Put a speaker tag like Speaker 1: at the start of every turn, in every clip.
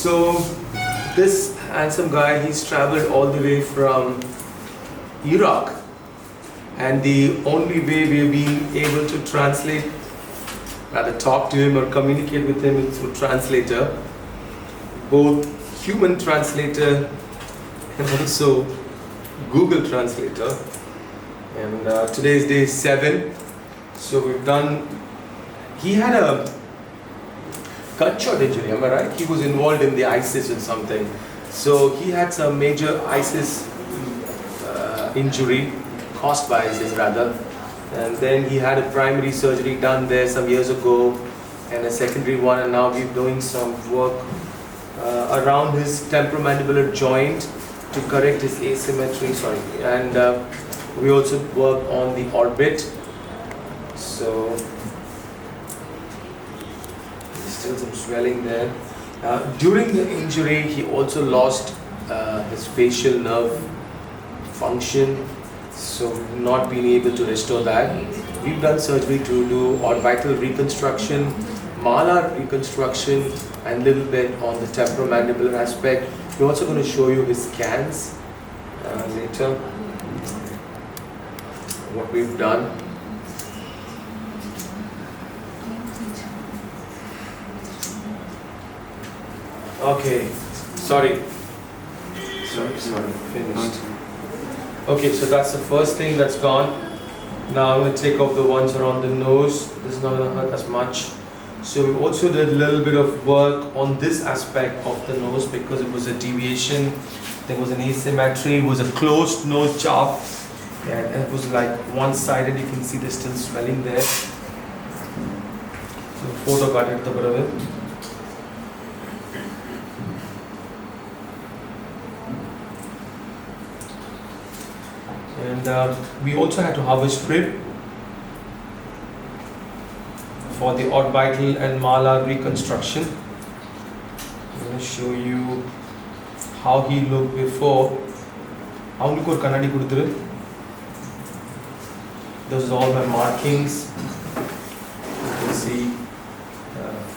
Speaker 1: So this handsome guy, he's traveled all the way from Iraq, and the only way we've been able to translate, rather talk to him or communicate with him is through translator, both human translator and also Google Translator. And today is day 7. So we've done, he had a gunshot injury, am I right? He was involved in the ISIS or something. So he had some major ISIS injury, caused by ISIS rather. And then he had a primary surgery done there some years ago and a secondary one, and now we're doing some work around his temporomandibular joint to correct his asymmetry, and we also work on the orbit. So there's still some swelling there. During the injury, he also lost his facial nerve function, so we've not been able to restore that. We've done surgery to do orbital reconstruction, malar reconstruction, and a little bit on the temporomandibular aspect. We're also going to show you his scans later, what we've done. Okay, sorry, finished. Okay, so that's the first thing that's gone. Now I'm going to take off the ones around the nose. This is not going to hurt as much. So we also did a little bit of work on this aspect of the nose because it was a deviation, there was an asymmetry, it was a closed nose job, and it was like one-sided. You can see there's still swelling there. So photo got it, and we also had to have a strip for the orbital and malar reconstruction. I'm going to show you how he looked before. Those are all my markings. You can see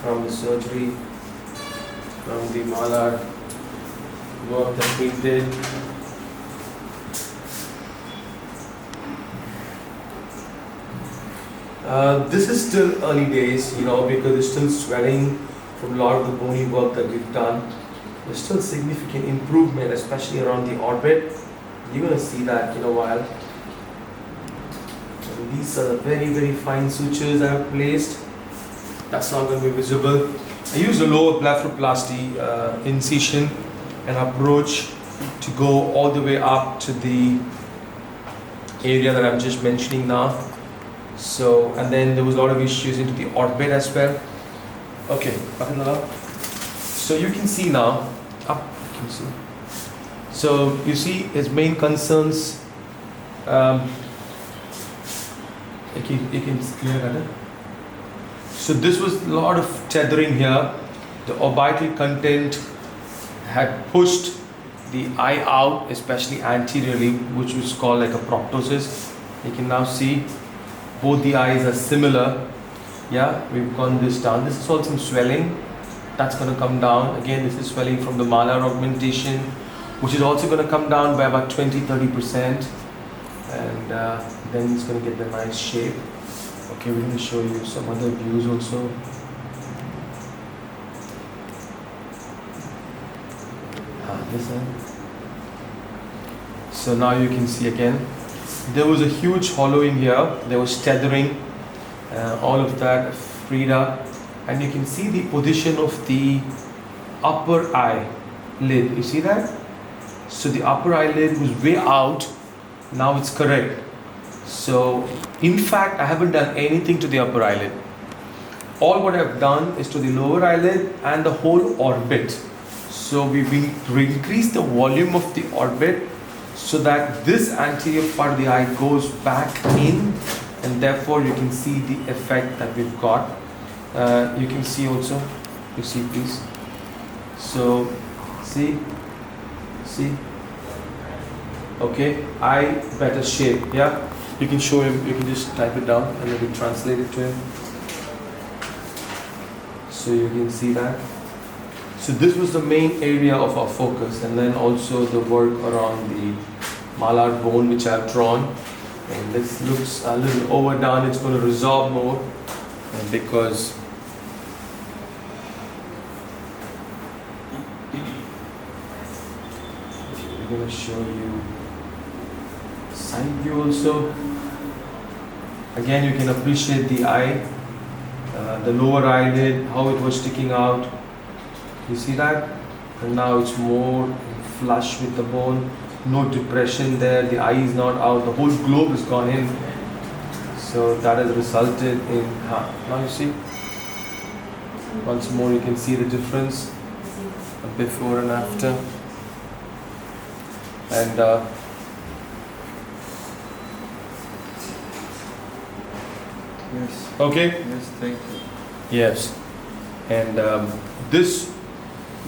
Speaker 1: from the surgery, from the malar work that we did. This is still early days, because there's still swelling from a lot of the bony work that we've done. There's still significant improvement, especially around the orbit. You're going to see that in a while. And these are the very, very fine sutures I have placed. That's not going to be visible. I use a lower blepharoplasty incision and approach to go all the way up to the area that I'm just mentioning now. So, and then there was a lot of issues into the orbit as well. Okay, so you can see now, So you see his main concerns, you can clear that. So this was a lot of tethering here. The orbital content had pushed the eye out, especially anteriorly, which was called like a proptosis. You can now see both the eyes are similar. Yeah, we've gone this down. This is all some swelling. That's going to come down. Again, this is swelling from the malar augmentation, which is also going to come down by about 20-30%. And then it's going to get the nice shape. Okay, we're going to show you some other views also. This end. So now you can see again. There was a huge hollowing here. There was tethering. All of that freed up. And you can see the position of the upper eyelid. You see that? So the upper eyelid was way out. Now it's correct. So in fact, I haven't done anything to the upper eyelid. All what I've done is to the lower eyelid and the whole orbit. So we've increased the volume of the orbit so that this anterior part of the eye goes back in, and therefore you can see the effect that we've got. You can see also, you see please. So see, okay, eye better shape. Yeah, you can show him, you can just type it down and then we translate it to him. So you can see that. So this was the main area of our focus, and then also the work around the malar bone which I've drawn. And this looks a little overdone. It's going to resolve more because we're going to show you side view also. Again, you can appreciate the eye, the lower eyelid, how it was sticking out. You see that? And now it's more flush with the bone. No depression there. The eye is not out. The whole globe has gone in. So that has resulted in. Now you see. Once more, you can see the difference before and after. And
Speaker 2: yes.
Speaker 1: Okay.
Speaker 2: Yes, thank you.
Speaker 1: Yes. And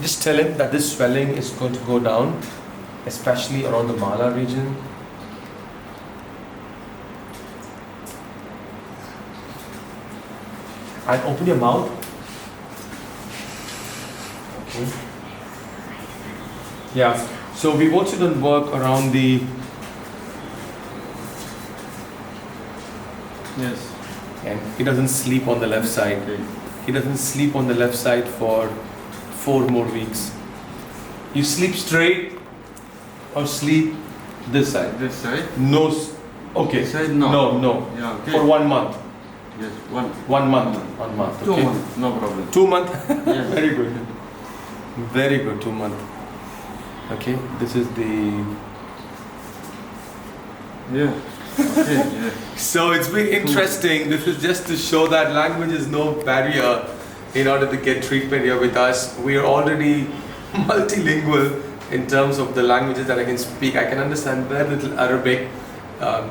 Speaker 1: just tell him that this swelling is going to go down, especially around the malar region. And open your mouth. Okay. Yeah. So we've also done work around the.
Speaker 2: Yes.
Speaker 1: And he doesn't sleep on the left side.
Speaker 2: Okay.
Speaker 1: He doesn't sleep on the left side for 4 more weeks. You sleep straight or sleep this side?
Speaker 2: This side?
Speaker 1: No. Okay.
Speaker 2: This side? No.
Speaker 1: No.
Speaker 2: Yeah, okay.
Speaker 1: For 1 month.
Speaker 2: Yes, one.
Speaker 1: 1 month. 1 month.
Speaker 2: 2
Speaker 1: Okay.
Speaker 2: months, no problem.
Speaker 1: 2 months.
Speaker 2: Yes.
Speaker 1: Very good. Very good. 2 months. Okay. This is the.
Speaker 2: Yeah. Okay, yeah.
Speaker 1: So it's been interesting. This is just to show that language is no barrier in order to get treatment here with us. We are already multilingual in terms of the languages that I can speak. I can understand very little Arabic,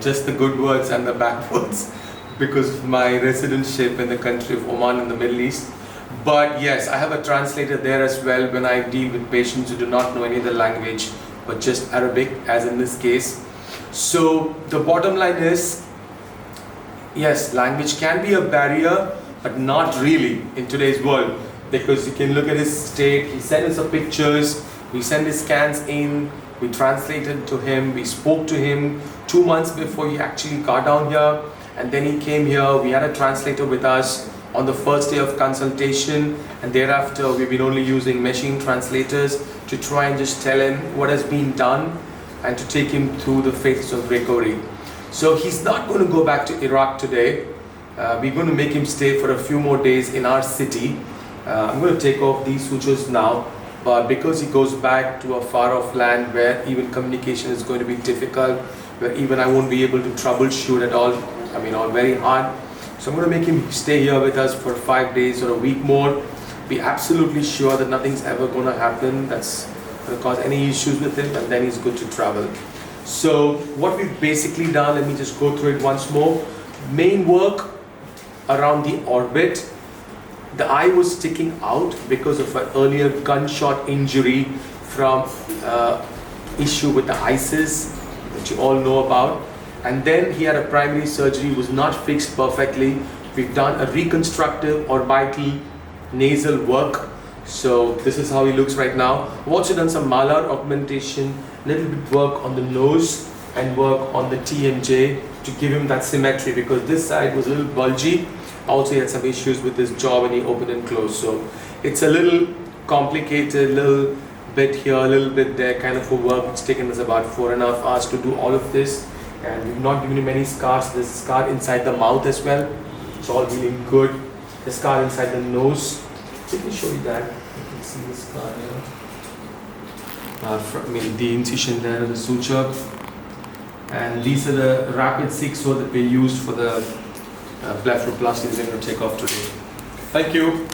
Speaker 1: just the good words and the bad words because of my residentship in the country of Oman in the Middle East. But yes, I have a translator there as well when I deal with patients who do not know any other language but just Arabic, as in this case. So the bottom line is, yes, language can be a barrier, but not really in today's world, because you can look at his state. He sent us the pictures, we sent his scans in, we translated to him, we spoke to him 2 months before he actually got down here, and then he came here. We had a translator with us on the first day of consultation, and thereafter we've been only using machine translators to try and just tell him what has been done and to take him through the phases of recovery. So he's not going to go back to Iraq today. We're going to make him stay for a few more days in our city. I'm going to take off these sutures now, but because he goes back to a far off land where even communication is going to be difficult, where even I won't be able to troubleshoot at all, or very hard. So I'm going to make him stay here with us for 5 days or a week more. Be absolutely sure that nothing's ever going to happen that's going to cause any issues with him, and then he's good to travel. So what we've basically done, let me just go through it once more. Main work around the orbit. The eye was sticking out because of an earlier gunshot injury from issue with the ISIS, which you all know about. And then he had a primary surgery, was not fixed perfectly. We've done a reconstructive orbital nasal work. So this is how he looks right now. We've also done some malar augmentation, little bit work on the nose and work on the TMJ to give him that symmetry, because this side was a little bulgy. Also he had some issues with his jaw when he opened and closed. So it's a little complicated, little bit here, a little bit there kind of a work. It's taken us about 4.5 hours to do all of this. And we've not given him any scars. There's a scar inside the mouth as well. It's all healing good. The scar inside the nose. Let me show you that. You can see the scar here. The incision there, the suture. And these are the rapid 6 that we used for the blepharoplasty that we're going to take off today. Thank you.